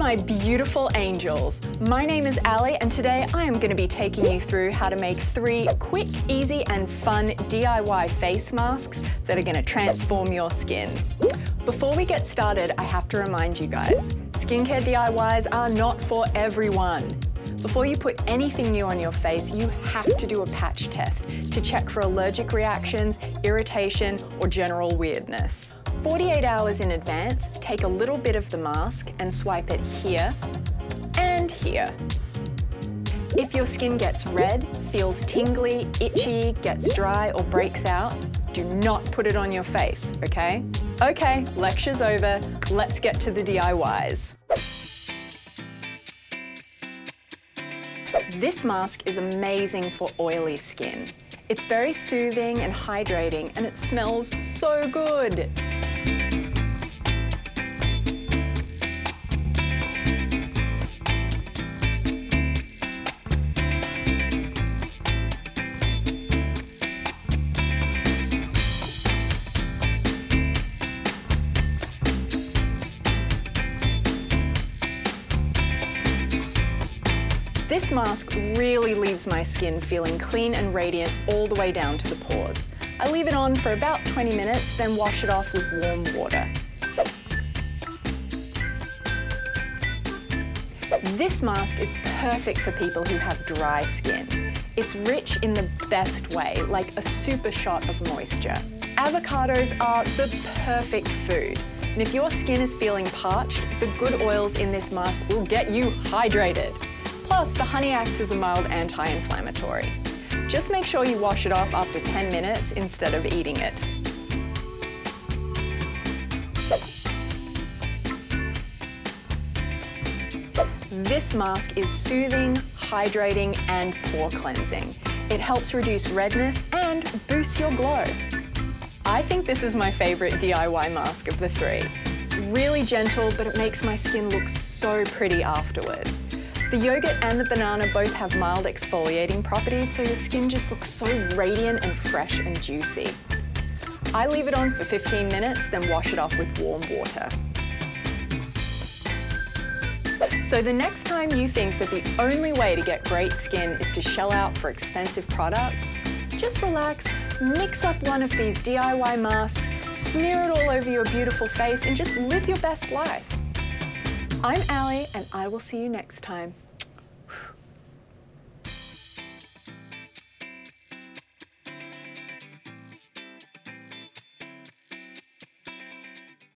my beautiful angels. My name is Ali and today I am going to be taking you through how to make 3 quick, easy and fun DIY face masks that are going to transform your skin. Before we get started, I have to remind you guys, skincare DIYs are not for everyone. Before you put anything new on your face, you have to do a patch test to check for allergic reactions, irritation or general weirdness. 48 hours in advance, take a little bit of the mask and swipe it here and here. If your skin gets red, feels tingly, itchy, gets dry or breaks out, do not put it on your face, okay? Okay, lecture's over, let's get to the DIYs. This mask is amazing for oily skin. It's very soothing and hydrating and it smells so good. This mask really leaves my skin feeling clean and radiant all the way down to the pores. I leave it on for about 20 minutes, then wash it off with warm water. This mask is perfect for people who have dry skin. It's rich in the best way, like a super shot of moisture. Avocados are the perfect food. And if your skin is feeling parched, the good oils in this mask will get you hydrated. Plus, the honey acts as a mild anti-inflammatory. Just make sure you wash it off after 10 minutes instead of eating it. This mask is soothing, hydrating, and pore cleansing. It helps reduce redness and boost your glow. I think this is my favorite DIY mask of the 3. It's really gentle, but it makes my skin look so pretty afterward. The yogurt and the banana both have mild exfoliating properties, so your skin just looks so radiant and fresh and juicy. I leave it on for 15 minutes, then wash it off with warm water. So the next time you think that the only way to get great skin is to shell out for expensive products, just relax, mix up one of these DIY masks, smear it all over your beautiful face and just live your best life. I'm Ali and I will see you next time.